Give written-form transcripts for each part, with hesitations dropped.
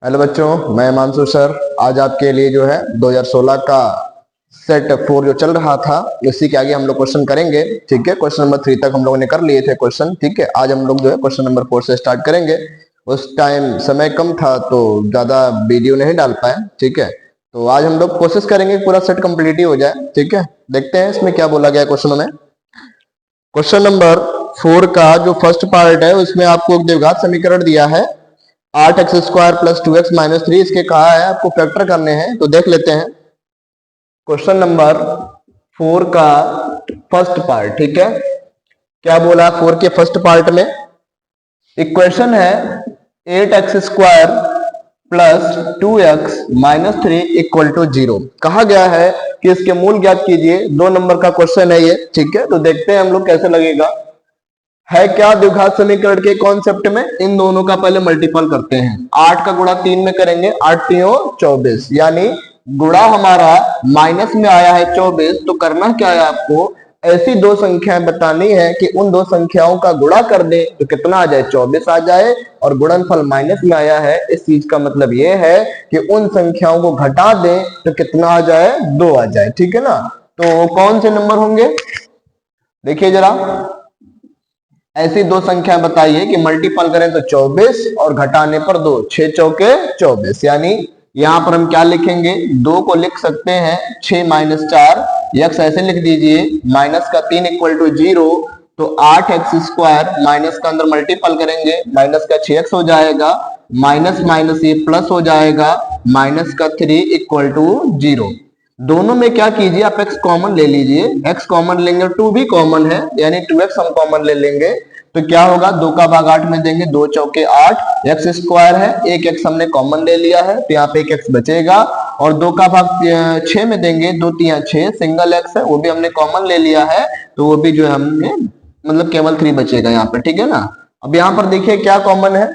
Hello बच्चों, मैं Himanshu sir आज आपके लिए जो है 2016 का सेट 4 जो चल रहा था उसी के आगे हम लोग क्वेश्चन करेंगे। ठीक है, क्वेश्चन नंबर 3 तक हम लोगों ने कर लिए थे क्वेश्चन। ठीक है, आज हम लोग जो है क्वेश्चन नंबर 4 से स्टार्ट करेंगे। उस टाइम समय कम था तो ज्यादा वीडियो नहीं डाल पाए। ठीक है, तो आज हम लोग कोशिश करेंगे पूरा सेट कंप्लीट ही हो जाए। ठीक है, देखते हैं इसमें क्या बोला गया क्वेश्चन में। क्वेश्चन नंबर 4 का जो फर्स्ट पार्ट है उसमें आपको एक द्विघात समीकरण दिया है 8x² प्लस 2x माइनस 3। इसके कहा है आपको फैक्टर करने हैं, तो देख लेते हैं क्वेश्चन नंबर 4 का फर्स्ट पार्ट। ठीक है, क्या बोला 4 के फर्स्ट पार्ट में? इक्वेशन है 8x² plus 2x minus 3 equal to 0। कहा गया है कि इसके मूल ज्ञात कीजिए। 2 नंबर का क्वेश्चन है ये। ठीक है, तो देखते हैं हम लोग कैसे लगेगा। है क्या द्विघात समीकरण के कॉन्सेप्ट में इन दोनों का पहले मल्टीपल करते हैं। 8 का गुणा 3 में करेंगे, 8 3 24, यानी गुणा हमारा माइनस में आया है 24। तो करना क्या है आपको, ऐसी दो संख्याएं बतानी है कि उन दो संख्याओं का गुणा कर दे तो कितना आ जाए, 24 आ जाए। और गुणनफल माइनस में आया है, इस चीज का मतलब ये है कि उन संख्याओं को घटा दे तो कितना आ जाए, 2 आ जाए। ठीक है ना, तो कौन से नंबर होंगे देखिए जरा। ऐसी दो संख्या बताइए कि मल्टीपल करें तो 24 और घटाने पर 2, 6 चौके 24। यानी यहां पर हम क्या लिखेंगे, 2 को लिख सकते हैं 6 माइनस 4, यक्स ऐसे लिख दीजिए, माइनस का 3 इक्वल टू 0। तो 8x² माइनस का अंदर मल्टीपल करेंगे, माइनस का 6x हो जाएगा, माइनस माइनस ये प्लस हो जाएगा, माइनस का 3 इक्वल टू 0। दोनों में क्या कीजिए, आप x कॉमन ले लीजिए, x कॉमन लेंगे, 2 भी कॉमन है यानी 2x हम कॉमन ले लेंगे। तो क्या होगा, 2 का भाग 8 में देंगे, 2 चौके 8, x² है, एक x हमने कॉमन ले लिया है तो यहाँ पे एक x बचेगा। और 2 का भाग 6 में देंगे, 2 3 6, सिंगल x है वो भी हमने कॉमन ले लिया है, तो वो भी जो है हमने मतलब केवल 3 बचेगा यहाँ पे। ठीक है ना, अब यहाँ पर देखिए क्या कॉमन है,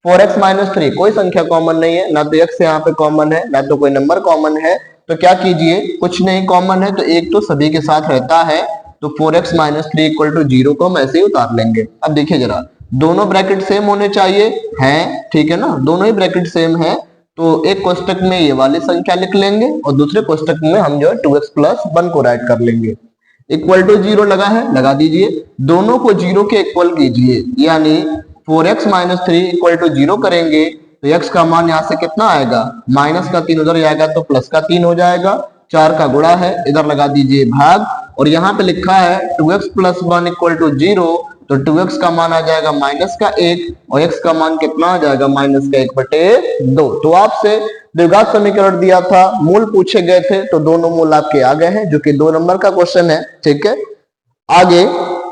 4x माइनस 3, कोई संख्या कॉमन नहीं है, ना तो x यहाँ पे कॉमन है ना तो कोई नंबर कॉमन है। तो क्या कीजिए, कुछ नहीं कॉमन है तो एक तो सभी के साथ रहता है, तो 4x माइनस 3 इक्वल टू 0 को हम ऐसे ही उतार लेंगे। अब देखिए जरा, दोनों ब्रैकेट सेम होने चाहिए हैं। ठीक है ना, दोनों ही ब्रैकेट सेम है, तो एक कोष्टक में ये वाली संख्या लिख लेंगे और दूसरे कोष्टक में हम जो है 2x प्लस 1 को राइट कर लेंगे। इक्वल टू 0 लगा है, लगा दीजिए, दोनों को 0 के इक्वल कीजिए, यानी 4x माइनस 3 इक्वल टू 0 करेंगे तो x का मान यहां से कितना आएगा, माइनस का 3 उधर जाएगा तो प्लस का 3 हो जाएगा, 4 का गुणा है, इधर लगा दीजिए भाग, और यहाँ पे लिखा है 2x प्लस 1 इक्वल टू 0, तो 2x का मान आ जाएगा माइनस का 1 और x का मान कितना आ जाएगा, माइनस का 1/2। तो आपसे द्विघात समीकरण दिया था, मूल पूछे गए थे, तो दोनों मूल आपके आ गए हैं, जो कि 2 नंबर का क्वेश्चन है। ठीक है, आगे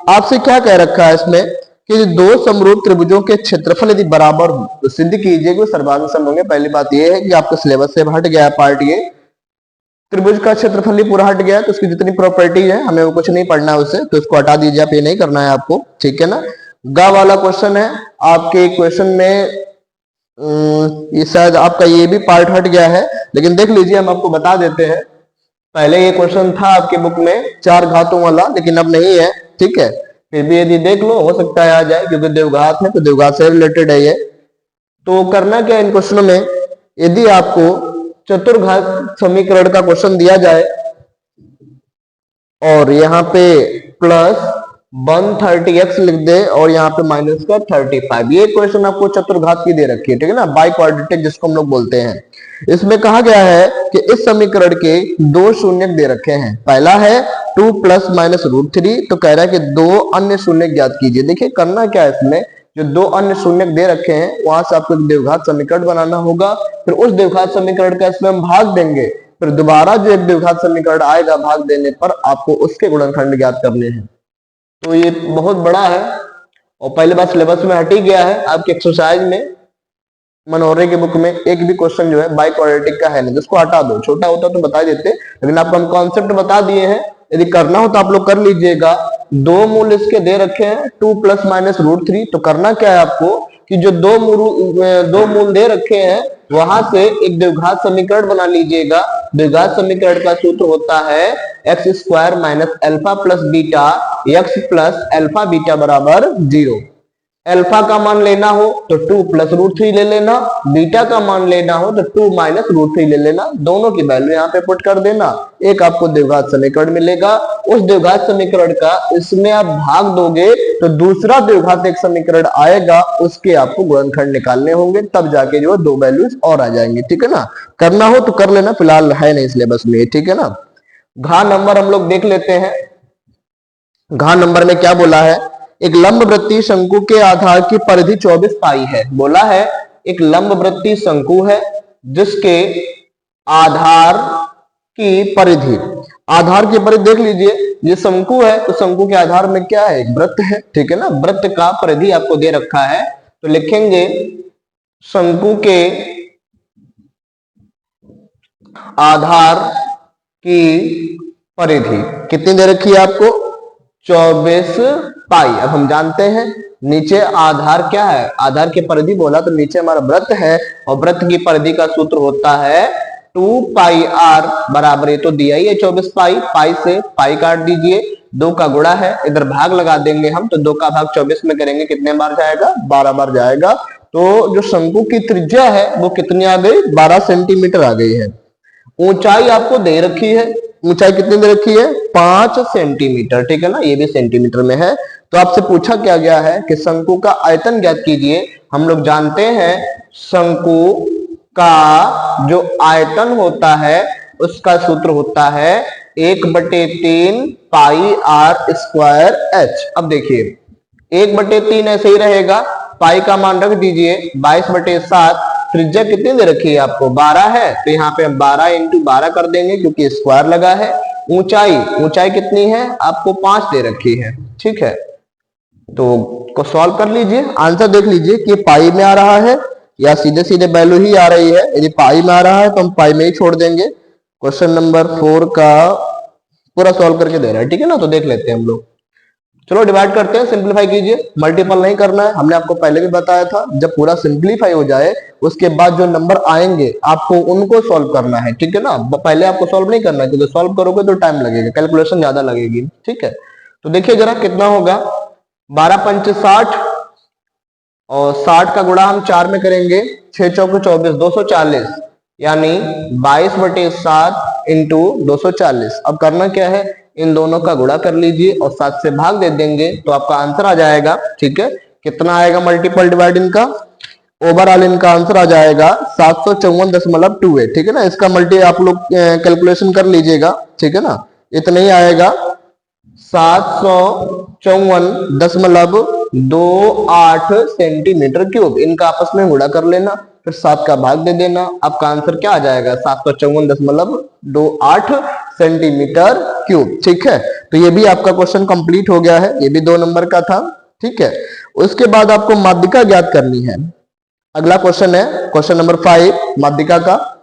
आपसे क्या कह रखा है इसमें कि दो समरूप त्रिभुजों के क्षेत्रफल यदि बराबर हो तो सिद्ध कीजिए कि सर्वांग सम होंगे। पहली बात यह है कि आपका सिलेबस से हट गया है पार्ट, ये त्रिभुज का क्षेत्रफल ही पूरा हट गया, तो उसकी जितनी प्रॉपर्टी है हमें वो कुछ नहीं पढ़ना है उससे, तो इसको हटा दीजिए, आप ये नहीं करना है आपको। ठीक है ना, गा वाला क्वेश्चन है आपके क्वेश्चन में, ये शायद आपका ये भी पार्ट हट गया है, लेकिन देख लीजिए हम आपको बता देते हैं। पहले ये क्वेश्चन था आपके बुक में 4 घातों वाला, लेकिन अब नहीं है। ठीक है, फिर भी यदि देख लो हो सकता है आ जाए, क्योंकि देवघात है तो देवघात से रिलेटेड है ये। तो करना क्या इन क्वेश्चनों में, यदि आपको चतुर्घात समीकरण का क्वेश्चन दिया जाए और यहाँ पे प्लस 130x लिख दे और यहाँ पे माइनस का 35, ये क्वेश्चन आपको चतुर्घात की दे रखी है। ठीक है ना, बाई क्वाड्रेटिक जिसको हम लोग बोलते हैं। इसमें कहा गया है कि इस समीकरण के 2 शून्यक दे रखे हैं। पहला है 2 प्लस माइनस रूट 3, तो कह रहा है कि 2 अन्य शून्यक ज्ञात कीजिए। देखिए करना क्या है इसमें, जो 2 अन्य शून्यक दे रखे हैं वहां से आपको एक द्विघात समीकरण बनाना होगा, फिर उस द्विघात समीकरण का इसमें हम भाग देंगे, फिर दोबारा जो एक द्विघात समीकरण आएगा भाग देने पर आपको उसके गुणनखंड ज्ञात करने हैं। तो ये बहुत बड़ा है और पहले बार सिलेबस में हट ही गया है। आपके एक्सरसाइज में मनोहरे के बुक में एक भी क्वेश्चन जो है बाई क्वाड्रेटिक का है नहीं, जिसको हटा दो, छोटा होता तो बता देते, लेकिन आपको हम कॉन्सेप्ट बता दिए हैं। यदि करना हो तो आप लोग कर लीजिएगा। 2 मूल इसके दे रखे हैं 2 प्लस माइनस रूट 3, तो करना क्या है आपको कि जो 2 मूल दे रखे हैं वहां से एक द्विघात समीकरण बना लीजिएगा। द्विघात समीकरण का सूत्र होता है x² minus alpha plus beta x plus alpha beta बराबर 0। अल्फा का मान लेना हो तो 2 प्लस रूट 3 ले लेना, बीटा का मान लेना हो तो 2 माइनस रूट 3 ले लेना, दोनों की वैल्यू यहाँ पे पुट कर देना। एक आपको द्विघात समीकरण मिलेगा, उस द्विघात समीकरण का इसमें आप भाग दोगे तो दूसरा द्विघात एक समीकरण आएगा, उसके आपको गुणनखंड निकालने होंगे, तब जाके जो दो वैल्यूज और आ जाएंगे। ठीक है ना, करना हो तो कर लेना, फिलहाल है नहीं सिलेबस में। ठीक है ना, घ नंबर हम लोग देख लेते हैं। घ नंबर में क्या बोला है, एक लंबवृत्तीय शंकु के आधार की परिधि 24 पाई है। बोला है एक लंबवृत्तीय शंकु है जिसके आधार की परिधि, आधार की परिधि देख लीजिए, ये शंकु है तो शंकु के आधार में क्या है, एक वृत्त है। ठीक है ना, वृत्त का परिधि आपको दे रखा है तो लिखेंगे शंकु के आधार की परिधि कितनी दे रखी है आपको, 24 पाई। अब हम जानते हैं नीचे आधार क्या है, आधार की परिधि बोला तो नीचे हमारा वृत्त है और वृत्त की परिधि का सूत्र होता है 2 पाई r बराबर, ये तो दिया ही है 24 पाई, पाई से पाई काट दीजिए, 2 का गुणा है, इधर भाग लगा देंगे हम तो 2 का भाग 24 में करेंगे, कितने बार जाएगा, 12 बार जाएगा। तो जो शंकु की त्रिज्या है वो कितनी आ गई, 12 सेंटीमीटर आ गई है। ऊंचाई आपको दे रखी है, ऊंचाई कितनी दे रखी है, 5 सेंटीमीटर। ठीक है ना, ये भी सेंटीमीटर में है। तो आपसे पूछा क्या गया है कि शंकु का आयतन ज्ञात कीजिए। हम लोग जानते हैं शंकु का जो आयतन होता है उसका सूत्र होता है 1/3 पाई r स्क्वायर h। अब देखिए 1/3 ऐसे ही रहेगा, पाई का मान रख दीजिए 22/7, त्रिज्या कितनी दे रखी है आपको, 12 है, तो यहाँ पे हम 12 इंटू 12 कर देंगे क्योंकि स्क्वायर लगा है। ऊंचाई कितनी है आपको, 5 दे रखी है। ठीक है, तो को सॉल्व कर लीजिए, आंसर देख लीजिए कि पाई में आ रहा है या सीधे सीधे वैल्यू ही आ रही है। यदि पाई में आ रहा है तो हम पाई में ही छोड़ देंगे। क्वेश्चन नंबर 4 का पूरा सॉल्व करके दे रहा है। ठीक है ना, तो देख लेते हैं हम लोग। चलो डिवाइड करते हैं, सिंप्लीफाई कीजिए, मल्टीपल नहीं करना है, हमने आपको पहले भी बताया था। जब पूरा सिंप्लीफाई हो जाए उसके बाद जो नंबर आएंगे आपको उनको सॉल्व करना है। ठीक है ना, पहले आपको सॉल्व नहीं करना है क्योंकि सॉल्व करोगे तो टाइम लगेगा, कैलकुलेशन ज्यादा लगेगी। ठीक है, तो देखिए जरा कितना होगा, 12 पंच 60 और 60 का गुणा हम 4 में करेंगे, 6 चौके 24, 240, यानी 22/7 इंटू 240। अब करना क्या है, इन दोनों का गुणा कर लीजिए और 7 से भाग दे देंगे तो आपका आंसर आ जाएगा। ठीक है, कितना आएगा मल्टीपल डिवाइड इनका, ओवरऑल इनका आंसर आ जाएगा 754.28। ठीक है ना, इसका मल्टी आप लोग कैलकुलेशन कर लीजिएगा। ठीक है ना, इतना ही आएगा 754.28 सेंटीमीटर क्यूब। इनका आपस में गुणा कर लेना, फिर 7 का भाग दे देना, आपका आंसर क्या आ जाएगा, 754.28 सेंटीमीटर क्यूब। ठीक है, तो ये भी आपका क्वेश्चन कंप्लीट हो गया है, ये भी 2 नंबर का था। ठीक है, उसके बाद आपको माध्यिका ज्ञात करनी है। अगला क्वेश्चन है क्वेश्चन नंबर 5 माध्यिका का।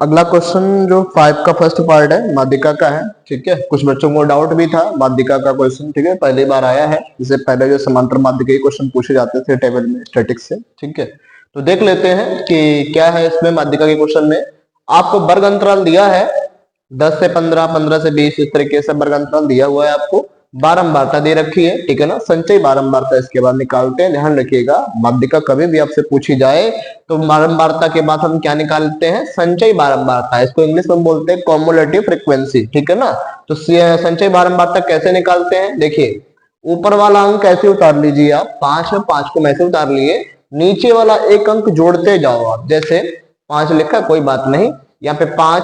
अगला क्वेश्चन जो 5 का फर्स्ट पार्ट है माध्यिका का है। ठीक है, कुछ बच्चों को डाउट भी था माध्यिका का क्वेश्चन। ठीक है, पहली बार आया है, इससे पहले जो समांतर माध्यिका के क्वेश्चन पूछे जाते थे टेबल में स्टैटिक्स से। ठीक है, तो देख लेते हैं कि क्या है इसमें माध्यिका के क्वेश्चन में। आपको वर्ग अंतराल दिया है 10 से 15, 15 से 20, इस तरीके से वर्ग अंतराल दिया हुआ है आपको। बारंबारता दे रखी है। ठीक है ना, संचयी बारंबारता इसके बाद निकालते हैं। ध्यान रखिएगा, माध्यिका कभी भी आपसे पूछी जाए तो बारंबारता के बाद हम क्या निकालते हैं, संचयी बारंबारता। इसको इंग्लिश में बोलते हैं कॉमुलेटिव फ्रीक्वेंसी। ठीक है ना, तो संचयी बारंबारता कैसे निकालते हैं, देखिए ऊपर वाला अंक कैसे उतार लीजिए आप, 5 है, 5 को मैसे उतार लिए, नीचे वाला एक अंक जोड़ते जाओ आप। जैसे 5 लिखा, कोई बात नहीं, यहाँ पे 5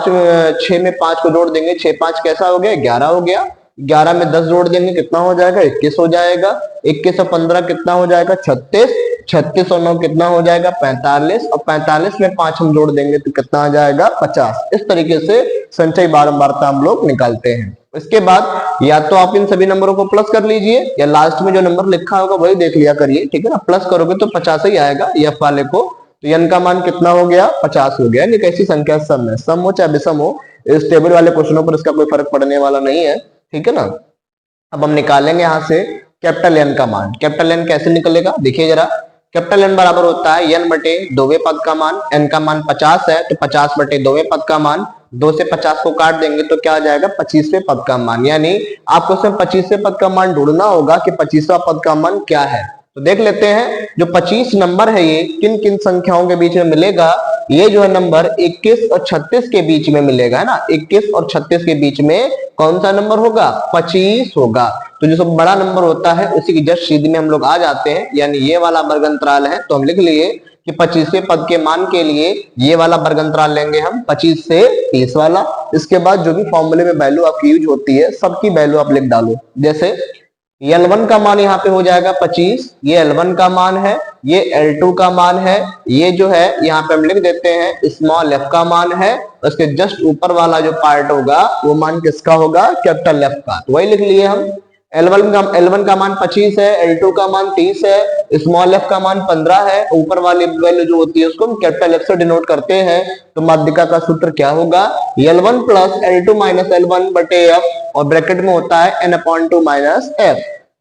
6 में 5 को जोड़ देंगे, 6 5 कैसा हो गया, 11 हो गया। 11 में 10 जोड़ देंगे, कितना हो जाएगा, 21 हो जाएगा। 21 और 15 कितना हो जाएगा, 36। 36 और 9 कितना हो जाएगा, 45। और 45 में 5 हम जोड़ देंगे तो कितना आ जाएगा, 50। इस तरीके से संचयी बारंबारता हम लोग निकालते हैं। इसके बाद या तो आप इन सभी नंबरों को प्लस कर लीजिए या लास्ट में जो नंबर लिखा होगा वही देख लिया करिए। ठीक है ना, प्लस करोगे तो 50 ही आएगा एफ वाले को। तो n का मान कितना हो गया, 50 हो गया। एक ऐसी संख्या सम है, सम हो चाहे विषम हो, इस टेबल वाले क्वेश्चनों पर इसका कोई फर्क पड़ने वाला नहीं है। ठीक है ना, अब हम निकालेंगे यहाँ से कैपिटल N का मान। कैपिटल N कैसे निकलेगा, देखिए जरा, कैपिटल N बराबर होता है n बटे 2वें पद का मान। n का मान 50 है तो 50 बटे 2वें पद का मान 2 से 50 को काट देंगे तो क्या आ जाएगा 25वें पद का मान। यानी आपको उसमें 25वें पद का मान ढूंढना होगा कि 25वां पद का मान क्या है। तो देख लेते हैं जो 25 नंबर है ये किन किन संख्याओं के बीच में मिलेगा। ये जो है नंबर 21 और 36 के बीच में मिलेगा, है ना। 21 और 36 के बीच में कौन सा नंबर होगा 25 होगा। तो जो सब बड़ा नंबर होता है उसी की जस्ट सीधी में हम लोग आ जाते हैं, यानी ये वाला वर्ग अंतराल है। तो हम लिख लिए कि 25वें पद के मान के लिए ये वाला वर्ग अंतराल लेंगे हम 25 से 30 वाला। इसके बाद जो भी फॉर्मूले में वैल्यू आपकी यूज होती है सबकी वैल्यू आप लिख डालो। जैसे L1 का मान यहाँ पे हो जाएगा 25, ये L1 का मान है, ये L2 का मान है, ये जो है यहाँ पे हम लिख देते हैं स्मॉल f का मान है। उसके जस्ट ऊपर वाला जो पार्ट होगा वो मान किसका होगा कैपिटल F का। तो वही लिख लिए हम। L1 का मान 25 है, L2 का मान 30 है, स्मॉल f का मान 15 है। ऊपर वाली वैल्यू जो होती है उसको हम कैपिटल F से डिनोट करते हैं। तो माध्यिका का सूत्र क्या होगा L1 plus L2 minus L1 बटे f, और ब्रैकेट में होता है n/2 माइनस f।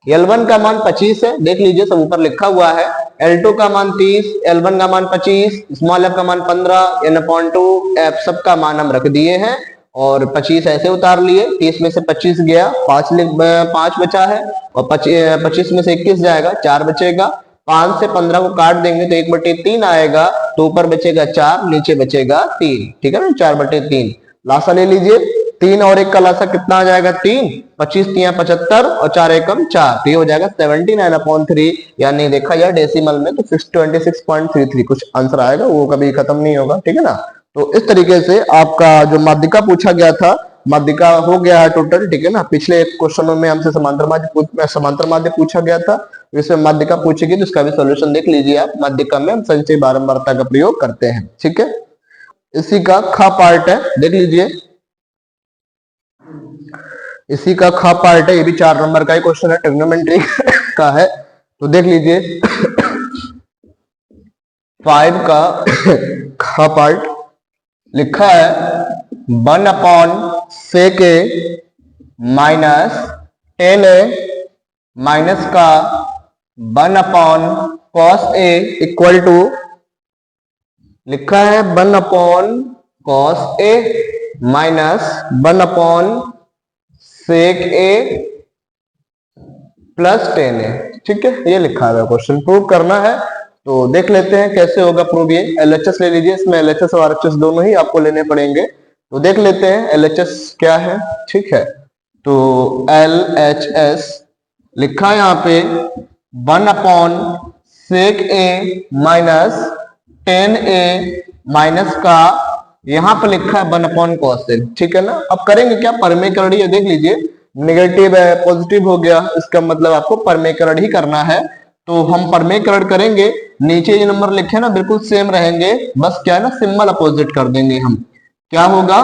L1 का मान 25 है, देख लीजिए सब ऊपर लिखा हुआ है। L2 का मान 30, L1 का मान 25, स्मॉल f का मान 15, n/2 f सब का मान हम रख दिए हैं और 25 ऐसे उतार लिए। 30 में से 25 गया, 5 बचा है, और 25 में से 21 जाएगा, 4 बचेगा। 5 से 15 को काट देंगे तो 1/3 आएगा, तो ऊपर बचेगा 4, नीचे बचेगा 3, ठीक है ना। 4/3 लासा ले लीजिए, 3 और 1 का लासा कितना आ जाएगा 3, 25 3 75 और 4 एकम 4, तो ये हो जाएगा 79/3। यानी देखा जाए डेसिमल में तो 626.33 कुछ आंसर आएगा, वो कभी खत्म नहीं होगा, ठीक है ना। तो इस तरीके से आपका जो माध्यिका पूछा गया था, माध्यिका हो गया है टोटल, ठीक है ना। पिछले क्वेश्चनों में हमसे समांतर माध्य पूछा गया था, इसमें माध्यिका पूछेगी तो इसका भी सॉल्यूशन देख लीजिए आप। माध्यिका में हम संचय बारंबारता का प्रयोग करते हैं, ठीक है। इसी का ख पार्ट है, देख लीजिए इसी का ख पार्ट है, ये भी 4 नंबर का ही क्वेश्चन है, ट्रिग्नोमेट्री का है। तो देख लीजिए 5 का ख पार्ट लिखा है 1/sec a minus 10a minus का 1/cos a इक्वल टू, लिखा है 1/cos a minus 1/sec a plus 10a, ठीक है। ये लिखा है क्वेश्चन, प्रूव करना है। तो देख लेते हैं कैसे होगा प्रूव। ये LHS ले लीजिए, इसमें LHS और RHS दोनों ही आपको लेने पड़ेंगे। तो देख लेते हैं LHS क्या है, ठीक है। तो LHS लिखा है यहाँ पे 1/sec a minus 10a minus का, यहाँ पे लिखा है 1/cos a, ठीक है ना। अब करेंगे क्या, परमेकरण ही, देख लीजिए नेगेटिव है पॉजिटिव हो गया, इसका मतलब आपको परमेकरण ही करना है। तो हम परमेकरण करेंगे, नीचे ये नंबर लिखे ना बिल्कुल सेम रहेंगे, बस क्या है ना सिंबल अपोजिट कर देंगे हम। क्या होगा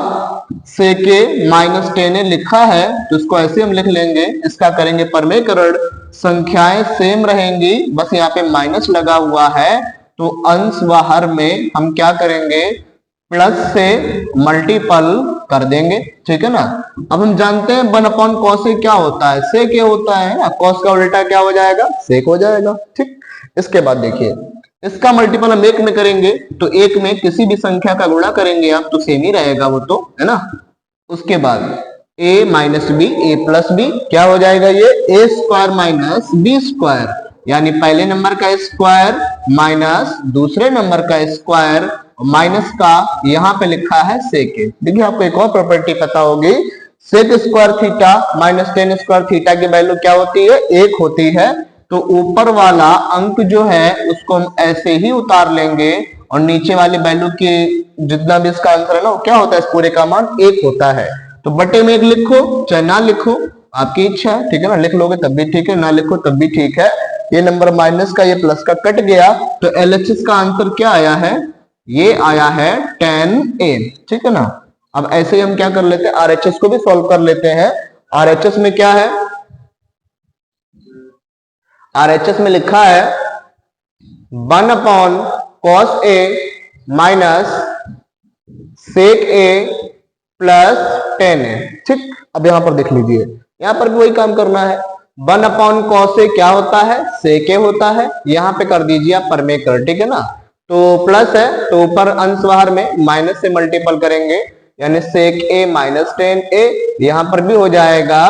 sec a माइनस 10a लिखा है तो इसको ऐसे हम लिख लेंगे, इसका करेंगे परमेकरण। संख्याएं सेम रहेंगी, बस यहाँ पे माइनस लगा हुआ है, तो अंश व हर में हम क्या करेंगे प्लस से मल्टीपल कर देंगे, ठीक है ना। अब हम जानते हैं 1/cos a क्या होता है, sec a होता है ना, cos का उल्टा क्या हो जाएगा sec हो जाएगा, ठीक। इसके बाद देखिए इसका मल्टीपल हम 1 में करेंगे, तो 1 में किसी भी संख्या का गुणा करेंगे आप तो सेम ही रहेगा वो, तो है ना। उसके बाद a minus B, a plus B, क्या हो जाएगा ये a square minus B square, यानी पहले नंबर का स्क्वायर माइनस दूसरे नंबर का स्क्वायर, माइनस का यहाँ पे लिखा है sec a। देखिए आपको एक और प्रॉपर्टी पता होगी, sec square theta minus tan square theta की वैल्यू क्या होती है 1 होती है। तो ऊपर वाला अंक जो है उसको हम ऐसे ही उतार लेंगे और नीचे वाली वैल्यू की जितना भी इसका आंसर है ना वो क्या होता है, इस पूरे का मान 1 होता है। तो बटे में 1 लिखो चाहे ना लिखो, आपकी इच्छा है, ठीक है ना। लिख लोगे तब भी ठीक है, ना लिखो तब भी ठीक है। ये नंबर माइनस का ये प्लस का कट गया, तो LHS का आंसर क्या आया है, ये आया है 10a, ठीक है ना। अब ऐसे ही हम क्या कर लेते हैं RHS को भी सॉल्व कर लेते हैं। RHS में क्या है, RHS में लिखा है 1/cos a minus sec a plus 10a, ठीक। अब यहां पर देख लीजिए, यहां पर भी वही काम करना है। 1/cos a क्या होता है sec a होता है, यहां पे कर दीजिए आप परमेकरण, ठीक है ना। तो प्लस है तो ऊपर अंश बाहर में माइनस से मल्टीपल करेंगे, यानी सेक ए माइनस टेन ए, यहां पर भी हो जाएगा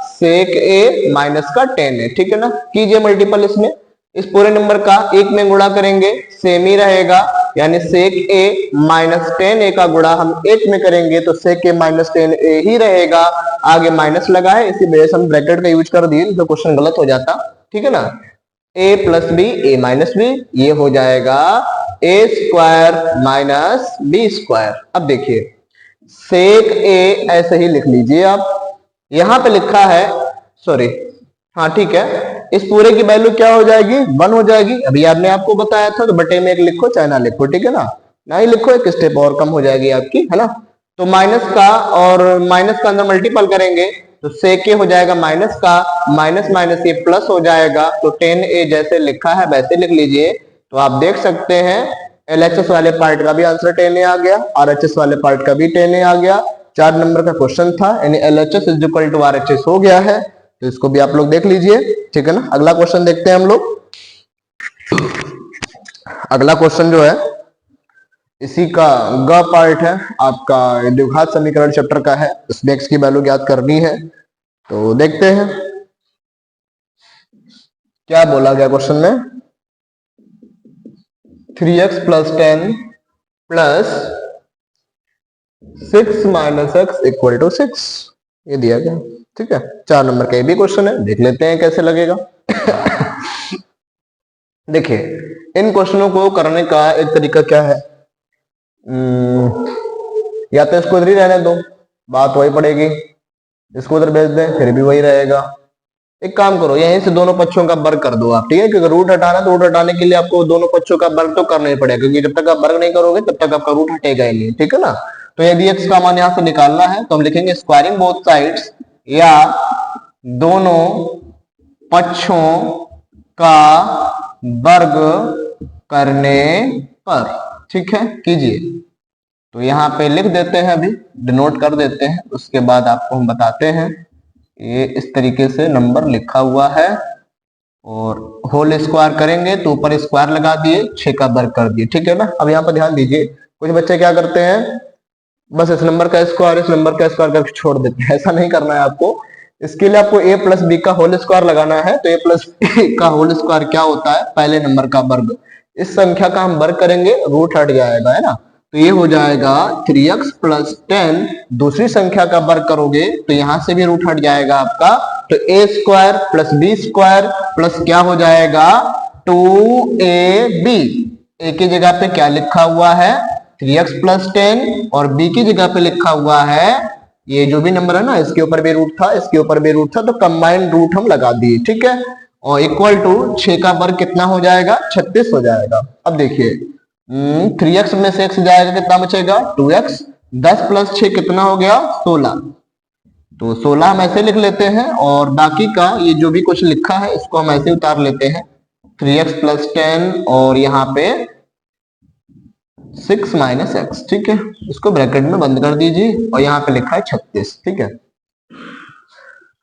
सेक ए माइनस का टेन ए, ठीक है ना। कीजिए मल्टीपल इसमें, इस पूरे नंबर का एक में गुणा करेंगे सेम ही रहेगा, यानी सेक ए माइनस टेन ए का गुणा हम एक में करेंगे तो सेक ए माइनस टेन ए ही रहेगा, आगे माइनस लगा है इसी वजह से हम ब्रैकेट का यूज कर दिए, तो क्वेश्चन गलत हो जाता, ठीक है ना। ए प्लस बी ए माइनस बी, ये हो जाएगा ए स्क्वायर माइनस बी स्क्वायर। अब देखिए सेक ए ऐसे ही लिख लीजिए आप, यहां पे लिखा है सॉरी, हाँ ठीक है, इस पूरे की वैल्यू क्या हो जाएगी 1 हो जाएगी। अभी आपने आपको बताया था तो बटे में एक लिखो चाहे ना लिखो, ठीक है ना, ना ही लिखो एक स्टेप और कम हो जाएगी आपकी, है ना। तो माइनस का और माइनस का अंदर मल्टीपल करेंगे तो सेक ए हो जाएगा माइनस का, माइनस माइनस ये प्लस हो जाएगा, तो 10a जैसे लिखा है वैसे लिख लीजिए। तो आप देख सकते हैं LHS वाले पार्ट का भी आंसर 10a आ गया, RHS वाले पार्ट का भी 10a आ गया। 4 नंबर का क्वेश्चन था, यानी LHS is equal to RHS हो गया है, तो इसको भी आप लोग देख लीजिए, ठीक है ना। अगला क्वेश्चन देखते हैं हम लोग। अगला क्वेश्चन जो है इसी का ग पार्ट है आपका, द्विघात समीकरण चैप्टर का है, इसमें x की वैल्यू ज्ञात करनी है। तो देखते हैं क्या बोला गया क्वेश्चन में। 3x plus 10 plus 6 minus x equal to 6, ये दिया गया, ठीक है। 4 नंबर का ये भी क्वेश्चन है, देख लेते हैं कैसे लगेगा। देखिए इन क्वेश्चनों को करने का एक तरीका क्या है, या तो इसको इधर ही रहने दो, बात वही पड़ेगी, इसको उधर भेज दें फिर भी वही रहेगा। एक काम करो, यहीं से दोनों पक्षों का वर्ग कर दो आप, ठीक है, क्योंकि रूट हटाना तो रूट हटाने के लिए आपको दोनों पक्षों का वर्ग तो करना ही पड़ेगा, क्योंकि जब तक आप वर्ग नहीं करोगे तब तक आपका रूट हटेगा ही नहीं, ठीक है ना। तो यदि x का मान यहां से निकालना है तो हम लिखेंगे स्क्वायरिंग बोथ साइड्स, या दोनों पक्षों का वर्ग करने पर, ठीक है, कीजिए। तो यहाँ पे लिख देते हैं, अभी डिनोट कर देते हैं, उसके बाद आपको हम बताते हैं। ये इस तरीके से नंबर लिखा हुआ है, और होल स्क्वायर करेंगे तो ऊपर स्क्वायर लगा दिए, 6 का वर्ग कर दिए, ठीक है ना। अब यहाँ पर ध्यान दीजिए, कुछ बच्चे क्या करते हैं, बस इस नंबर का स्क्वायर इस नंबर का स्क्वायर करके छोड़ देते हैं, ऐसा नहीं करना है आपको। इसके लिए आपको a प्लस बी का होल स्क्वायर लगाना है, तो a प्लस बी का होल स्क्वायर क्या होता है, पहले नंबर का वर्ग, इस संख्या का हम वर्ग करेंगे रूट हट जाएगा, है ना। तो ये हो जाएगा 3x प्लस 10, दूसरी संख्या का वर्ग करोगे तो यहां से भी रूट हट जाएगा आपका, तो a square plus B square plus क्या हो जाएगा 2ab, a की जगह पे क्या लिखा हुआ है 3x प्लस 10, और b की जगह पे लिखा हुआ है ये जो भी नंबर है ना, इसके ऊपर भी रूट था इसके ऊपर भी रूट था, तो कंबाइंड रूट हम लगा दिए, ठीक है। और इक्वल टू 6 का वर्ग कितना हो जाएगा 36 हो जाएगा। अब देखिए 3x में से x जाएगा कितना बचेगा 2x, 10 प्लस 6 कितना हो गया 16, तो 16 हम ऐसे लिख लेते हैं, और बाकी का ये जो भी कुछ लिखा है इसको हम ऐसे उतार लेते हैं, 3x प्लस 10 और यहाँ पे 6 माइनस एक्स, ठीक है, इसको ब्रैकेट में बंद कर दीजिए, और यहाँ पे लिखा है 36, ठीक है।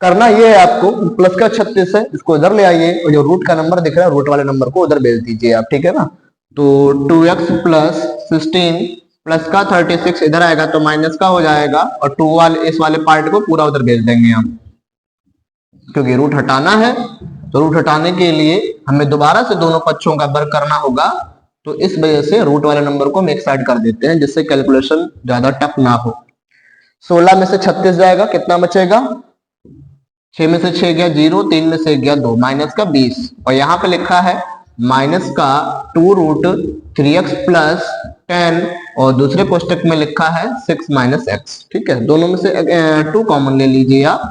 करना ये है आपको, प्लस का 36 है, इसको इधर ले आइए, और जो रूट का नंबर दिख रहा है रूट वाले नंबर को उधर भेज दीजिए आप, ठीक है ना। तो 2x प्लस 16 प्लस का 36 इधर आएगा तो माइनस का हो जाएगा, और 2 वाले इस वाले पार्ट को पूरा उधर भेज देंगे हम, क्योंकि रूट हटाना है, तो रूट हटाने के लिए हमें दोबारा से दोनों पक्षों का वर्ग करना होगा, तो इस वजह से रूट वाले नंबर को हम एक साइड कर देते हैं, जिससे कैलकुलेशन ज्यादा टफ ना हो। 16 में से 36 जाएगा, कितना बचेगा 6 में से 6 गया 0, 3 में से गया 2, माइनस का 20, और यहाँ पे लिखा है माइनस का 2 रूट 3x प्लस 10, और दूसरे कोष्टक में लिखा है 6 माइनस एक्स, ठीक है, दोनों में से 2 कॉमन ले लीजिए आप,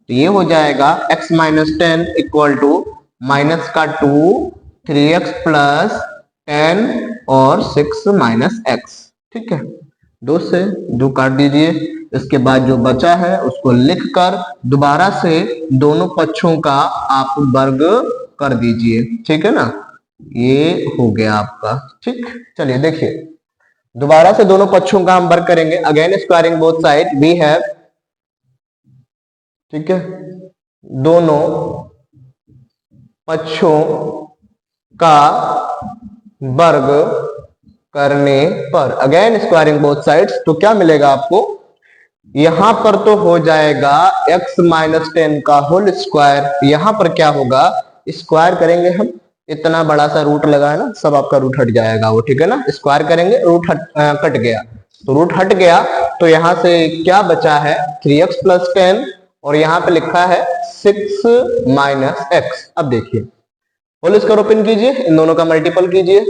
तो ये हो जाएगा x minus 10 equal to minus का 2 3x प्लस 10 और 6 माइनस एक्स, ठीक है, 2 से 2 काट दीजिए। इसके बाद जो बचा है उसको लिखकर दोबारा से दोनों पक्षों का आप वर्ग कर दीजिए, ठीक है ना, ये हो गया आपका, ठीक। चलिए देखिए दोबारा से दोनों पक्षों का हम वर्ग करेंगे, again squaring both side we have, ठीक है, दोनों पक्षों का वर्ग करने पर, अगेन स्क्वायरिंग बोथ साइड्स, तो क्या मिलेगा आपको यहां पर तो हो जाएगा x माइनस 10 का होल स्क्वायर। यहां पर क्या होगा, स्क्वायर करेंगे हम, इतना बड़ा सा रूट लगा है ना, सब आपका रूट हट जाएगा वो, ठीक है ना। स्क्वायर करेंगे, रूट कट गया, तो रूट हट गया, तो यहां से क्या बचा है 3x प्लस 10, और यहाँ पे लिखा है 6 माइनस एक्स। अब देखिए होल स्क्वायर ओपन कीजिए, इन दोनों का मल्टीपल कीजिए,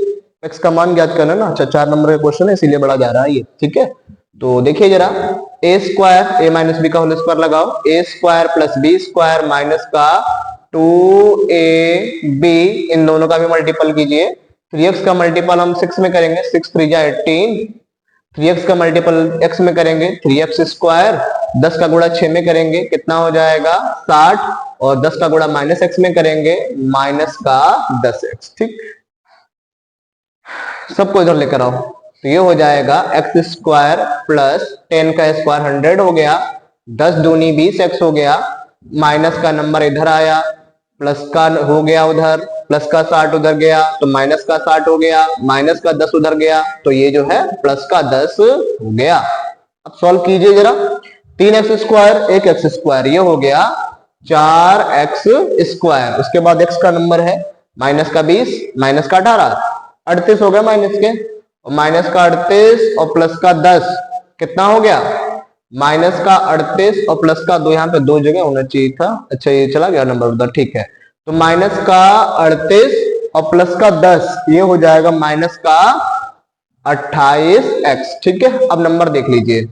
x का मान ज्ञात करना ना। अच्छा 4 नंबर का क्वेश्चन है इसीलिए बड़ा जा रहा है ये, ठीक है। तो देखिए जरा, a square, a minus b का होल स्क्वायर लगाओ, a square plus B square minus का 2ab, इन दोनों का भी मल्टीपल कीजिए। 3x का मल्टीपल हम 6 में करेंगे, 6 3 जा 18, 3x का मल्टीपल x में करेंगे 3x स्क्वायर, 10 का गुणा 6 में करेंगे कितना हो जाएगा 60, और 10 का गुणा माइनस x में करेंगे माइनस का 10x, ठीक। सबको इधर लेकर आओ, तो ये हो जाएगा x स्क्वायर प्लस 10 का स्क्वायर 100 हो गया, 10 दूनी 20x हो गया, माइनस का नंबर इधर आया, प्लस का हो गया उधर, प्लस का 60 उधर गया तो माइनस का 60 हो गया, माइनस का 10 उधर गया तो ये जो है प्लस का 10 हो गया। अब सॉल्व कीजिए जरा, 3x स्क्वायर 1x स्क्वायर, ये हो गया 4x स्क्वायर, उसके बाद x का नंबर है माइनस का 20, माइनस का 18, 38 हो गया माइनस के, और माइनस का 38 और प्लस का 10 कितना हो गया, माइनस का 38 और प्लस का 2, यहाँ पे 2 जगह होना चाहिए था, अच्छा ये चला गया नंबर उधर, ठीक है। तो माइनस का 38 और प्लस का 10, ये हो जाएगा माइनस का 28x, ठीक है। अब नंबर देख लीजिए,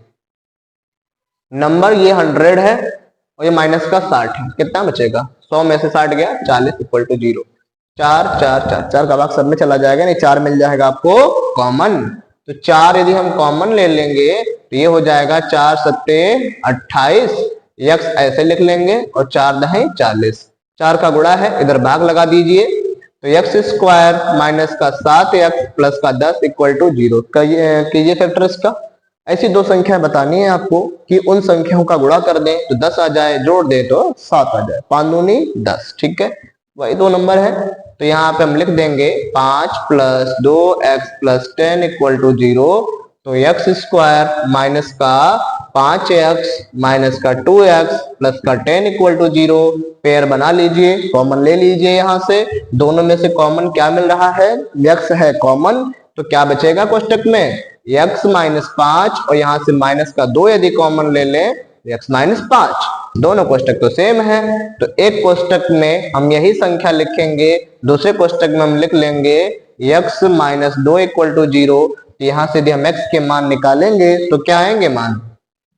नंबर ये 100 है और ये माइनस का 60 है, कितना बचेगा, 100 में से 60 गया 40 इक्वल टू 0, 4 4 4 4 का भाग सब में चला जाएगा, नहीं 4 मिल जाएगा आपको कॉमन, तो 4 यदि हम कॉमन ले लेंगे तो ये हो जाएगा 4 सत्ते 28, x ऐसे लिख लेंगे और 4 दहें 40, 4 का गुणा है इधर भाग लगा दीजिए, तो x स्क्वायर माइनस का 7x प्लस का 10 इक्वल टू 0 कीजिए फैक्टर इसका। ऐसी दो संख्याएं बतानी है आपको कि उन संख्याओं का गुणा कर दें तो 10 आ जाए, जोड़ दें तो 7 आ जाए, 5 दूनी 10, ठीक है। वही दो नंबर है, तो यहाँ पे हम लिख देंगे 5 plus 2x plus 10 equal to 0, तो x स्क्वायर माइनस का 5x माइनस का 2x प्लस का 10 इक्वल टू 0, पेयर बना लीजिए, कॉमन ले लीजिए, यहाँ से दोनों में से कॉमन क्या मिल रहा है, x है कॉमन, तो क्या बचेगा कोष्टक में x माइनस 5, और यहाँ से माइनस का 2 यदि कॉमन ले लें x माइनस 5, दोनों कोष्टक तो सेम है, तो एक कोष्टक में हम यही संख्या लिखेंगे, दूसरे कोष्टक में हम लिख लेंगे x माइनस 2 इक्वल टू 0, यहां से यदि हम x के मान निकालेंगे तो क्या आएंगे मान,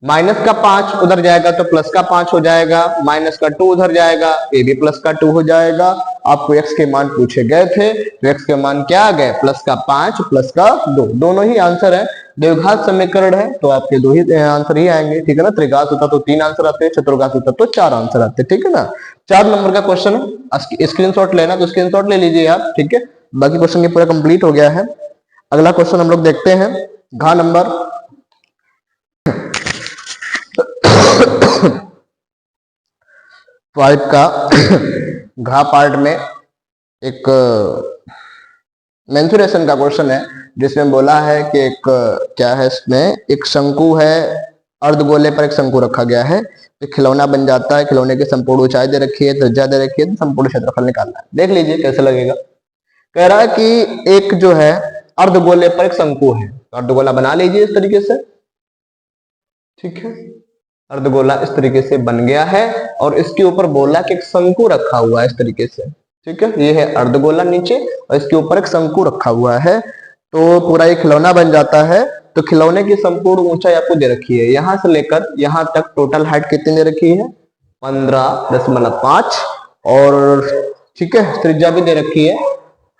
माइनस का 5 उधर जाएगा तो प्लस का 5 हो जाएगा, माइनस का 2 उधर जाएगा ये भी प्लस का 2 हो जाएगा। आपको x के मान पूछे गए थे तो x के मान क्या आ गए, प्लस का 5 प्लस का 2, दोनों ही आंसर है। द्विघात समीकरण है तो आपके दो ही आंसर ही आएंगे, ठीक है ना। त्रिघात होता तो 3 आंसर आते, चतुर्घात होता तो 4 आंसर आते, ठीक है ना। 4 नंबर का क्वेश्चन है, स्क्रीनशॉट लेना तो स्क्रीनशॉट ले लीजिए आप, ठीक है। बाकी क्वेश्चन ये पूरा कंप्लीट हो गया है। अगला क्वेश्चन हम लोग देखते हैं, घ नंबर 5 का घा पार्ट में एक मेंसुरेशन का क्वेश्चन है, जिसमें बोला है कि एक क्या है, इसमें एक शंकु है, अर्धगोले पर एक शंकु रखा गया है, तो खिलौना बन जाता है, खिलौने की संपूर्ण ऊंचाई दे रखी है, त्रिज्या दे रखी है, संपूर्ण क्षेत्रफल निकालना है। देख लीजिए कैसे लगेगा। कह रहा है कि एक जो है अर्धगोले पर एक शंकु है, तो अर्धगोला बना लीजिए इस तरीके से, ठीक है। अर्धगोला इस तरीके से बन गया है और इसके ऊपर बोला कि एक शंकु रखा हुआ है इस तरीके से, ठीक है। ये है अर्धगोला नीचे और इसके ऊपर एक शंकु रखा हुआ है, तो पूरा ये खिलौना बन जाता है। तो खिलौने की संपूर्ण ऊंचाई आपको दे रखी है, यहां से लेकर यहां तक टोटल हाइट कितनी दे रखी है 15.5, और ठीक है त्रिज्या भी दे रखी है,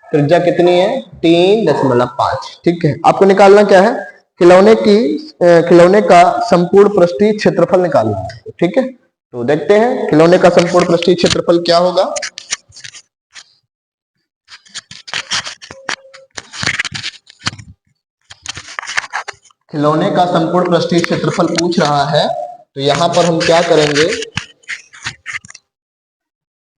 त्रिज्या कितनी है 3.5, ठीक है। आपको निकालना क्या है, खिलौने का संपूर्ण पृष्ठीय क्षेत्रफल निकालना है, ठीक है। तो देखते हैं खिलौने का संपूर्ण पृष्ठीय क्षेत्रफल क्या होगा। खिलौने का संपूर्ण पृष्ठीय क्षेत्रफल पूछ रहा है, तो यहां पर हम क्या करेंगे,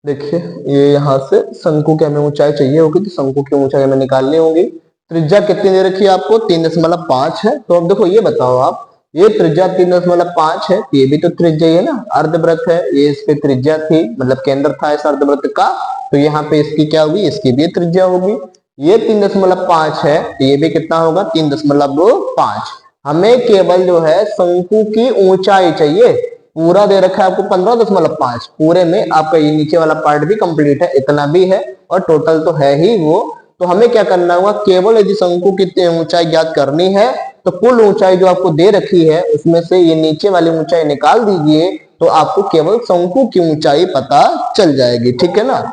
देखिए ये यहां से शंकु की हमें ऊंचाई चाहिए होगी, तो शंकु की ऊंचाई हमें निकालनी होगी। त्रिज्या कितनी दे रखी है आपको 3.5 है। तो अब देखो ये बताओ आप, ये त्रिज्या 3.5 है, ये भी तो त्रिज्या ही है ना, अर्धवृत्त है, ये इस पे त्रिज्या थी, मतलब केंद्र था इस अर्धवृत्त का, तो यहाँ पे इसकी क्या होगी, इसकी भी त्रिज्या होगी। ये 3.5 है, तो ये भी कितना होगा, 3.5। हमें केवल जो है शंकु की ऊंचाई चाहिए। पूरा दे रखा है आपको 15.5, पूरे में आपका ये नीचे वाला पार्ट भी कंप्लीट है, इतना भी है, और टोटल तो है ही वो। तो हमें क्या करना होगा, केवल यदि शंकु की ऊंचाई ज्ञात करनी है तो कुल ऊंचाई जो आपको दे रखी है उसमें से ये नीचे वाली ऊंचाई निकाल दीजिए, तो आपको केवल शंकु की ऊंचाई पता चल जाएगी। ठीक है ना।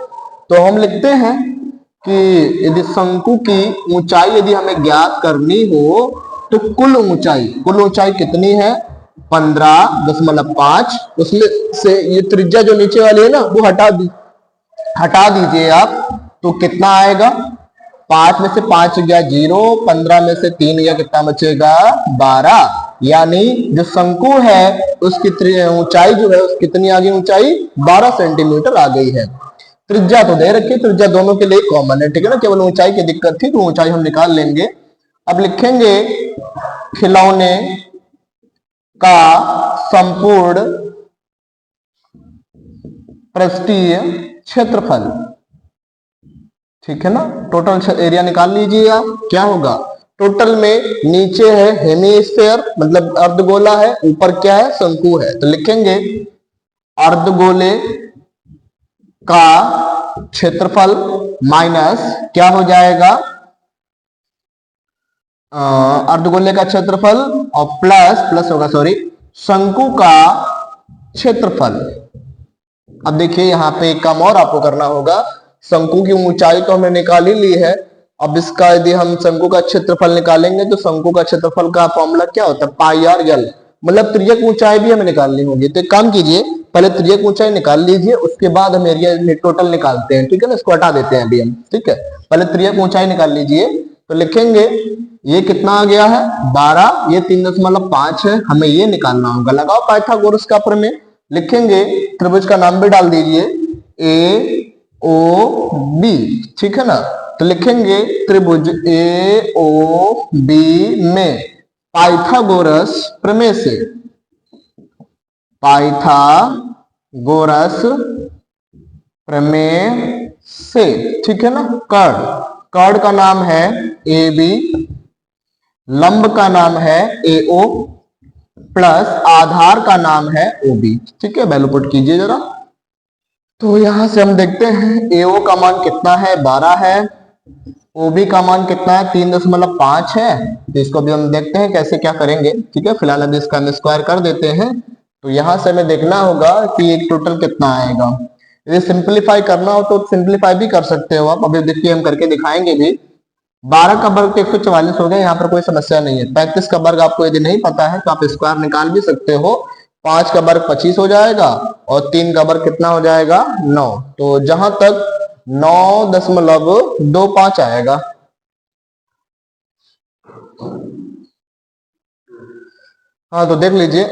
तो हम लिखते हैं कि यदि शंकु की ऊंचाई यदि हमें ज्ञात करनी हो तो कुल ऊंचाई कितनी है, 15.5। उसमें से ये त्रिज्या जो नीचे वाली है ना वो हटा दीजिए आप, तो कितना आएगा, 5 में से 5 गया 0, 15 में से 3 गया, कितना बचेगा 12। यानी जो शंकु है उसकी ऊंचाई जो है उस कितनी आ गई, ऊंचाई 12 सेंटीमीटर आ गई है। त्रिज्या तो दे रखी, त्रिज्या दोनों के लिए कॉमन है। ठीक है ना, केवल ऊंचाई की दिक्कत थी तो ऊंचाई हम निकाल लेंगे। अब लिखेंगे खिलौने का संपूर्ण पृष्ठीय क्षेत्रफल। ठीक है ना, टोटल एरिया निकाल लीजिए आप, क्या होगा, टोटल में नीचे है हेमीस्फेयर मतलब अर्धगोला है, ऊपर क्या है, शंकु है, तो लिखेंगे अर्धगोले का क्षेत्रफल माइनस क्या हो जाएगा, अर्धगोले का क्षेत्रफल और प्लस होगा, सॉरी, शंकु का क्षेत्रफल। अब देखिए यहाँ पे एक काम और आपको करना होगा, शंकु की ऊंचाई तो हमने निकाल ही ली है, अब इसका यदि हम शंकु का क्षेत्रफल निकालेंगे तो शंकु का क्षेत्रफल का फॉर्मूला क्या होता है, पाई आर एल, मतलब त्रिज्यक ऊंचाई भी हमें निकालनी होगी। तो एक काम कीजिए, पहले त्रिज्यक ऊंचाई निकाल लीजिए, उसके बाद हम एरिया टोटल निकालते हैं। ठीक है ना, इसको हटा देते हैं अभी हम। ठीक है, पहले त्रिज्यक ऊंचाई निकाल लीजिए, तो लिखेंगे ये कितना आ गया है 12, ये 3.5 है, हमें ये निकालना होगा। लगाओ पाइथागोरस का प्रमेय, लिखेंगे त्रिभुज का नाम भी डाल दीजिए ए ओ बी। ठीक है ना, तो लिखेंगे त्रिभुज ए ओ बी में पाइथागोरस प्रमेय से, पाइथागोरस प्रमेय से, ठीक है ना, कर्ण का नाम है ए बी, लंब का नाम है ए ओ, प्लस आधार का नाम है ओ बी। ठीक है, वैल्यू पुट कीजिए जरा। तो यहां से हम देखते हैं एओ का मान कितना है, 12 है, ओबी का मान कितना है, 3.5 है। तो इसको भी हम देखते हैं कैसे क्या करेंगे। ठीक है, फिलहाल अभी इसका हम स्क्वायर कर देते हैं। तो यहां से हमें देखना होगा कि एक टोटल कितना आएगा। यदि सिंप्लीफाई करना हो तो सिंप्लीफाई भी कर सकते हो आप, अभी देखिए हम करके दिखाएंगे भी। 12 का वर्ग तो 144 हो गया, यहाँ पर कोई समस्या नहीं है। 35 का वर्ग आपको यदि नहीं पता है तो आप स्क्वायर निकाल भी सकते हो। 5 का वर्ग 25 हो जाएगा और 3 का वर्ग कितना हो जाएगा 9। तो जहां तक 9.25 आएगा। हाँ, तो देख लीजिए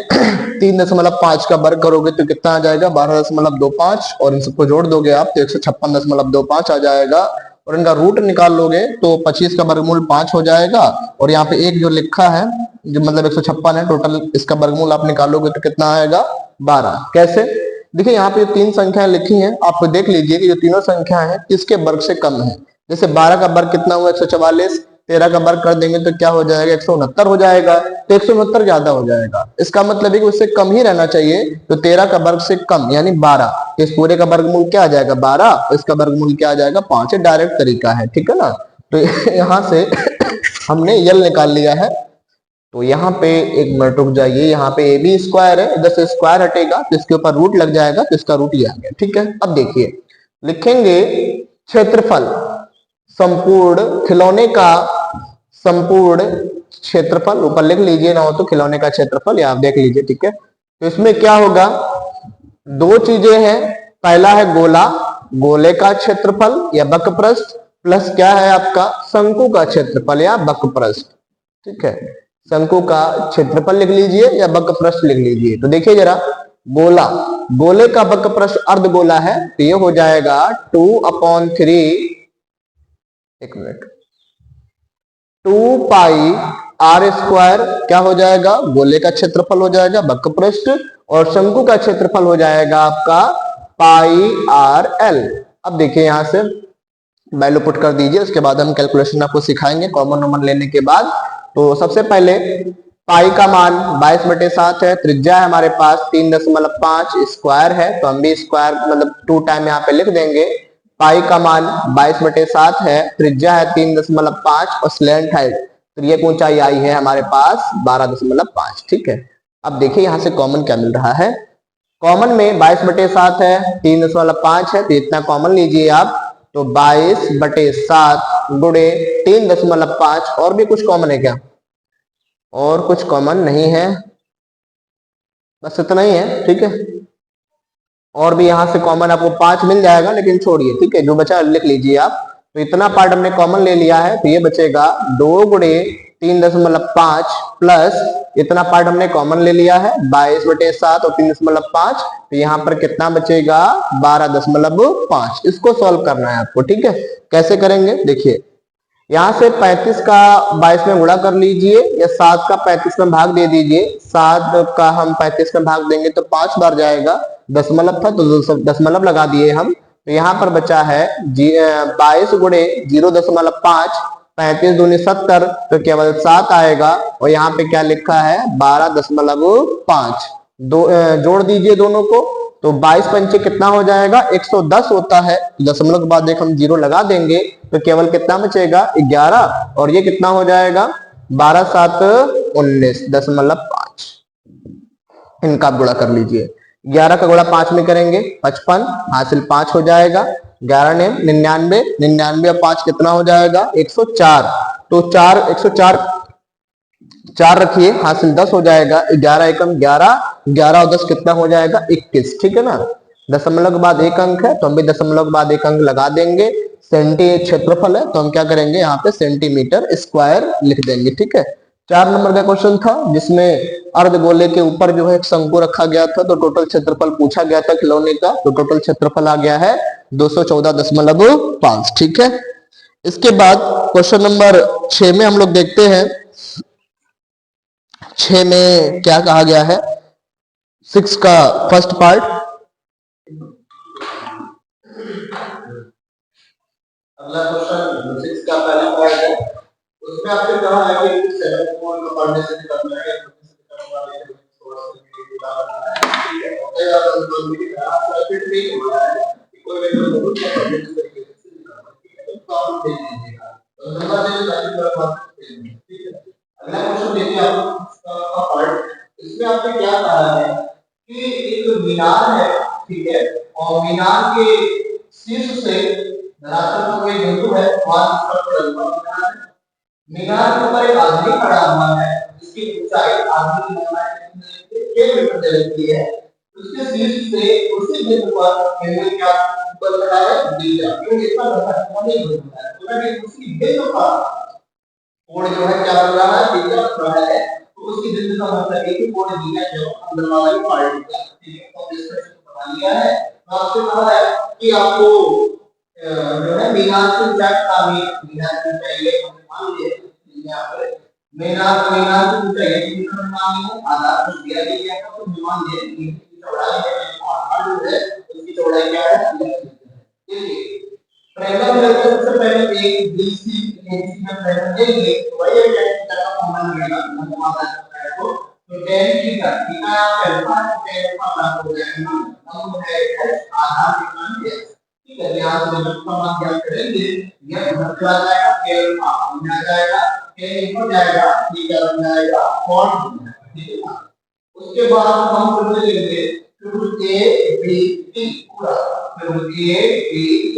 3.5 का वर्ग करोगे तो कितना आ जाएगा 12.25, और इन सबको जोड़ दोगे आप तो 156.25 आ जाएगा, और इनका रूट निकाल लोगे तो 25 का वर्गमूल 5 हो जाएगा, और यहाँ पे एक जो लिखा है जो मतलब 156 है, टोटल इसका वर्गमूल आप निकालोगे तो कितना आएगा 12। कैसे, देखिए यहाँ पे 3 संख्याएं लिखी हैं, आप देख लीजिए कि जो तीनों संख्या है किसके वर्ग से कम है। जैसे 12 का वर्ग कितना हुआ 144, 13 का वर्ग कर देंगे तो क्या हो जाएगा 169 हो जाएगा, तो 169 ज्यादा हो जाएगा। इसका मतलब है कि उससे कम ही रहना चाहिए, तो 13 का वर्ग से कम यानी 12, इस पूरे का वर्गमूल क्या आ जाएगा 12, इसका वर्गमूल क्या आ जाएगा 5। डायरेक्ट तरीका है। ठीक है ना, तो यहाँ से हमने यल निकाल लिया है। तो यहाँ पे एक मिनट रुक जाइए, यहाँ पे ए बी स्क्वायर है, इधर से स्क्वायर हटेगा तो इसके ऊपर रूट लग जाएगा, तो इसका रूट ये आ गया। ठीक है, अब देखिए लिखेंगे क्षेत्रफल, संपूर्ण खिलौने का संपूर्ण क्षेत्रफल, ऊपर लिख लीजिए ना हो तो खिलौने का क्षेत्रफल, या आप देख लीजिए। ठीक है, तो इसमें क्या होगा, 2 चीजें हैं, पहला है गोला, गोले का क्षेत्रफल या बकपृष्ठ, प्लस क्या है आपका शंकु का क्षेत्रफल या बकपृष्ठ। ठीक है, शंकु का क्षेत्रफल लिख लीजिए या बकपृष्ठ लिख लीजिए। तो देखिए जरा, गोला, गोले का बकपृष्ठ अर्धगोला है, तो ये हो जाएगा 2/3, एक मिनट, 2 पाई आर स्क्वायर क्या हो जाएगा, गोले का क्षेत्रफल हो जाएगा वक्रपृष्ठ, और शंकु का क्षेत्रफल हो जाएगा आपका पाई आर एल। अब देखिए यहां से वैल्यू पुट कर दीजिए, उसके बाद हम कैलकुलेशन आपको सिखाएंगे कॉमन नंबर लेने के बाद। तो सबसे पहले पाई का मान 22/7 है, त्रिज्या है हमारे पास 3.5, स्क्वायर है तो हम भी स्क्वायर मतलब 2 टाइम यहाँ पे लिख देंगे। पाई का मान 22/7 है, त्रिज्या है 3.5 और स्लैंट हाइट त्रियक ऊंचाई आई है हमारे पास 12.5। ठीक है, अब देखिए यहां से कॉमन क्या मिल रहा है। कॉमन में 22/7 है, 3.5 है तो इतना कॉमन लीजिए आप, तो 22/7 गुणे 3.5। और भी कुछ कॉमन है क्या, और कुछ कॉमन नहीं है, बस इतना ही है। ठीक है, और भी यहां से कॉमन आपको 5 मिल जाएगा, लेकिन छोड़िए। ठीक है, जो बचा लिख लीजिए आप। तो इतना पार्ट हमने कॉमन ले लिया है, तो ये बचेगा 2 गुणे 3.5 प्लस इतना पार्ट हमने कॉमन ले लिया है 22/7 और 3.5, तो यहाँ पर कितना बचेगा 12.5। इसको सॉल्व करना है आपको। ठीक है, कैसे करेंगे देखिए, यहां से 35 का 22 में गुणा कर लीजिए, या 7 का 35 में भाग दे दीजिए। 7 का हम 35 में भाग देंगे तो 5 बार जाएगा, दशमलव था तो दशमलव लगा दिए हम। तो यहाँ पर बचा है 22 गुणे 0.5, 35 दूनी 70, तो केवल 7 आएगा। और यहाँ पे क्या लिखा है 12.5। जोड़ दीजिए दोनों को, तो 22 पंचे कितना हो जाएगा 110 होता है। दशमलव के बाद एक हम 0 लगा देंगे तो केवल कितना बचेगा 11, और ये कितना हो जाएगा 12×7=19.5। इनका आप गुणा कर लीजिए, 11 का गुणा 5 में करेंगे 55, हासिल 5 हो जाएगा। 11 ने 99, 99 और 5 कितना हो जाएगा 104, तो 4 रखिए, हासिल 10 हो जाएगा। 11 एकम 11, 11 और 10 कितना हो जाएगा 21। ठीक है ना, दशमलव के बाद एक अंक है तो हम भी दशमलव के बाद एक अंक लगा देंगे। सेंटी क्षेत्रफल है तो हम क्या करेंगे यहाँ पे सेंटीमीटर स्क्वायर लिख देंगे। ठीक है, 4 नंबर का क्वेश्चन था जिसमें अर्धगोले के ऊपर जो है एक शंकु रखा गया था, तो टोटल क्षेत्रफल पूछा गया था खिलौने का, तो टोटल क्षेत्रफल आ गया है 214.5। ठीक है, इसके बाद क्वेश्चन नंबर 6 में हम लोग देखते हैं 6 में क्या कहा गया है। 6 का फर्स्ट पार्ट, अगला क्वेश्चन 6 का पहला पार्ट है, उसमें आपसे कहा है कि 7 को पढ़ने से करना है, अगला क्वेश्चन देखिए आपका पार्ट, इसमें आपने क्या कहा है कि एक मीनार है। ठीक है, और मीनार के शीर्ष से धरातल पर कोई बिंदु है, मीनार के ऊपर एक आदमी खड़ा हुआ है जिसकी ऊंचाई आदमी की लंबाई से 6 मीटर से लगती है। उसके शीर्ष से उसी बिंदु पर एंगल क्या बन रहा है बीटा, क्योंकि इतना बड़ा नहीं बनता है, तो मैं उसी बिंदु का कोण जो है क्या बन रहा है बीटा बन रहा है। तो उसकी बिंदु का मतलब एक ही कोण बीटा जो अंदर वाला पार्ट का। ठीक है, तो डिस्कशन बना लिया है। तो आपसे कहा है कि आपको जो है मीनार की ऊंचाई मीनार की ऊंचाई मान लीजिए यहाँ पर मीनार की ऊंचाई कितना मान लीजिए आधार पर दिया गया है, तो मान लीजिए इसकी चौड़ाई है है उसकी चौड़ाई क्या है। देखिए ट्रायंगल लेकर सबसे पहले एक बीसी एसी का ट्रायंगल लेंगे, वही है tan थीटा का फॉर्मूला मिलेगा हमारा तो tan theta theta alpha tan alpha प्राप्त हो जाएगा, हम है आधार के मान है। ठीक है, यहाँ से जब का मान ज्ञात करेंगे यह घट आ जाएगा k अल्फा बन जाएगा, k हो जाएगा थीटा बन जाएगा cos। ठीक है ना, उसके बाद हम फिर लेंगे फिर a b t पूरा, फिर a b t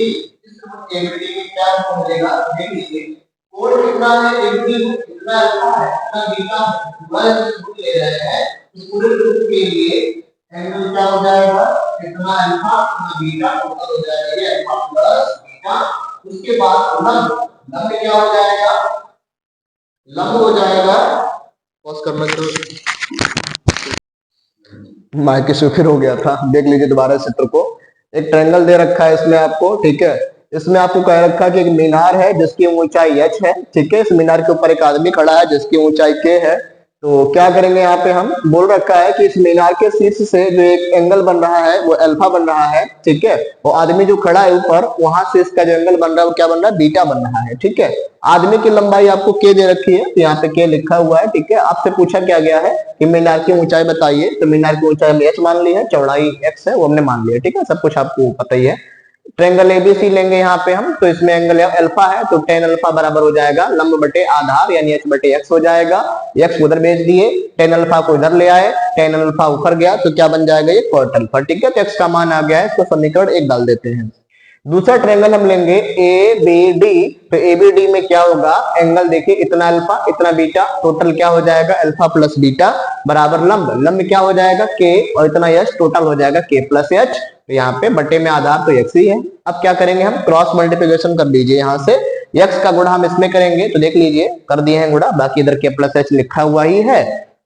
एबिलिटी में क्या मिलेगा देख लीजिए। कोण कितना है एबिलिटी कितना अल्फा है कितना बीटा है, वह रूट ले रहे हैं, तो पूरे रूट के लिए एंगल क्या हो जाएगा कितना अल्फा कितना बीटा टोटल हो जाएगा ये अल्फा प्लस बीटा। उसके बाद लंब क्या हो जाएगा लंब हो जाएगा, पॉज करना तो माइक इशू फिर हो गया था, देख लीजिए दोबारा चित्र को। एक ट्रायंगल दे रखा है इसमें आपको। ठीक है, इसमें आपको कह रखा है कि एक मीनार है जिसकी ऊंचाई h है, ठीक है। इस मीनार के ऊपर एक आदमी खड़ा है जिसकी ऊंचाई k है। तो क्या करेंगे, यहाँ पे हम बोल रखा है कि इस मीनार के शीर्ष से जो एक एंगल बन रहा है वो अल्फा बन रहा है, ठीक है। वो आदमी जो खड़ा है ऊपर, वहां से इसका जो एंगल बन रहा है वो क्या बन रहा है, बीटा बन रहा है, ठीक है। आदमी की लंबाई आपको k दे रखी है, तो यहाँ पे k लिखा हुआ है, ठीक है। आपसे पूछा क्या गया है कि मीनार की ऊंचाई बताइए, तो मीनार की ऊंचाई हमने h मान ली है, चौड़ाई x है वो हमने मान लिया, ठीक है। सब कुछ आपको पता ही है। ट्रायंगल एबीसी लेंगे यहाँ पे हम, तो इसमें एंगल अल्फा है, तो tan अल्फा बराबर हो जाएगा लंब बटे आधार यानी h बटे x हो जाएगा। x उधर भेज दिए, tan अल्फा को इधर ले आए, tan अल्फा ऊपर गया तो क्या बन जाएगा, ये cot अल्फा, ठीक है। तो x का मान आ गया है, इसको समीकरण 1 डाल देते हैं। दूसरा ट्रायंगल हम लेंगे ABD, तो ABD में क्या होगा, एंगल देखिए इतना अल्फा इतना बीटा, टोटल क्या हो जाएगा अल्फा प्लस बीटा बराबर लंब क्या हो जाएगा k और इतना h, टोटल हो जाएगा k प्लस h। तो यहाँ पे बटे में आधार तो x ही है। अब क्या करेंगे हम, क्रॉस मल्टीप्लिकेशन कर लीजिए, यहाँ से x का गुणा हम इसमें करेंगे, तो देख लीजिए कर दिए हैं गुणा, बाकी इधर k प्लस h लिखा हुआ ही है।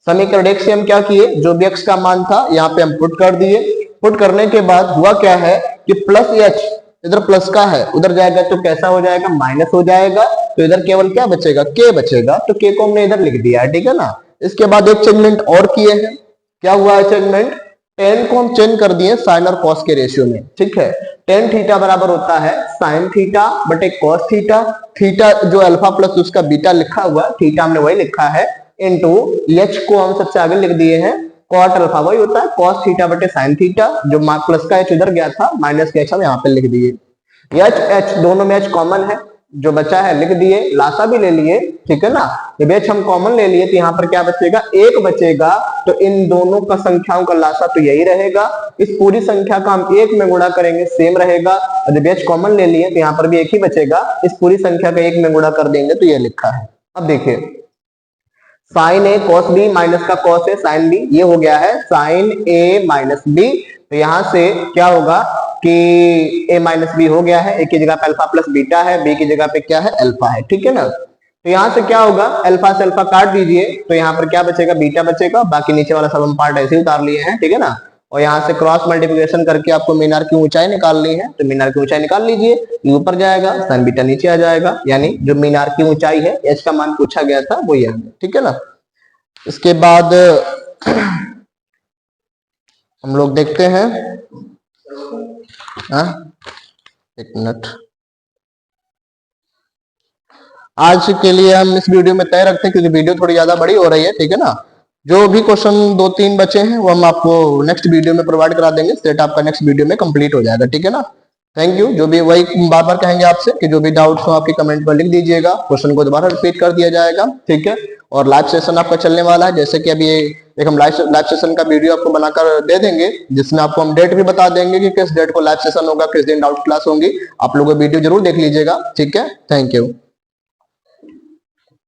समीकरण 1 से हम क्या किए, जो भी x का मान था यहाँ पे हम पुट कर दिए। पुट करने के बाद हुआ क्या है कि प्लस h इधर प्लस का है, उधर जाएगा तो कैसा हो जाएगा, माइनस हो जाएगा। तो इधर केवल क्या बचेगा, k बचेगा, तो k को हमने इधर लिख दिया है, ठीक है ना। इसके बाद एक चेंजमेंट और किए हैं। क्या हुआ है चेंजमेंट, टेन को हम चेंज कर दिए साइन और कॉस के रेशियो में, ठीक है। टेन थीटा बराबर होता है साइन थीटा बटे कॉस थीटा, थीटा जो अल्फा प्लस उसका बीटा लिखा हुआ, थीटा हमने वही लिखा है, इनटू एच को हम सबसे आगे लिख दिए हैं कॉट अल्फा, वही होता है कॉस थीटा बटे साइन थीटा, जो प्लस का एच उधर गया था, माइनस का एच हम यहाँ पे लिख दिए। एच एच दोनों में एच कॉमन है, जो बचा है लिख दिए, लासा भी ले लिए, ठीक है ना। जब एच हम कॉमन ले लिए तो यहाँ पर क्या बचेगा, एक बचेगा, तो इन दोनों का संख्याओं का लासा तो यही रहेगा। इस पूरी संख्या का हम एक में गुणा करेंगे, सेम रहेगा। और जब एच कॉमन ले लिए तो यहाँ पर भी एक ही बचेगा, इस पूरी संख्या का एक में गुणा कर देंगे तो ये लिखा है। अब देखिए साइन ए कॉस बी माइनस का कॉस ए साइन बी, ये हो गया है साइन ए माइनस बी। तो यहां से क्या होगा कि a माइनस बी हो गया है, a की जगह पे अल्फा प्लस बीटा है, b की जगह पे क्या है अल्फा है, ठीक है ना। तो यहां से क्या होगा, अल्फा से अल्फा काट दीजिए तो यहाँ पर क्या बचेगा, बीटा बचेगा, बाकी नीचे वाला सब हम पार्ट ऐसे ही उतार लिए हैं, ठीक है ना। और यहाँ से क्रॉस मल्टीप्लिकेशन करके आपको मीनार की ऊंचाई निकालनी है, तो मीनार की ऊंचाई निकाल लीजिए, ये ऊपर जाएगा साइन बीटा नीचे आ जाएगा, यानी जो मीनार की ऊंचाई है h का मान पूछा गया था वो ये है, ठीक है ना। इसके बाद हम लोग देखते हैं, एक मिनट, आज के लिए हम इस वीडियो में तय रखते हैं क्योंकि वीडियो थोड़ी ज्यादा बड़ी हो रही है, ठीक है ना। जो भी क्वेश्चन 2-3 बचे हैं वो हम आपको नेक्स्ट वीडियो में प्रोवाइड करा देंगे, सेट आपका नेक्स्ट वीडियो में कंप्लीट हो जाएगा, ठीक है ना। Thank you. जो भी वही बार बार कहेंगे आपसे कि जो भी डाउट्स हो आपके कमेंट पर लिख दीजिएगा, क्वेश्चन को दोबारा रिपीट कर दिया जाएगा, ठीक है। और लाइव सेशन आपका चलने वाला है, जैसे कि अभी एक हम लाइव सेशन का वीडियो आपको बनाकर दे देंगे, जिसमें आपको हम डेट भी बता देंगे कि किस डेट को लाइव सेशन होगा, किस दिन डाउट क्लास होंगी। आप लोग वीडियो जरूर देख लीजिएगा, ठीक है। Thank you.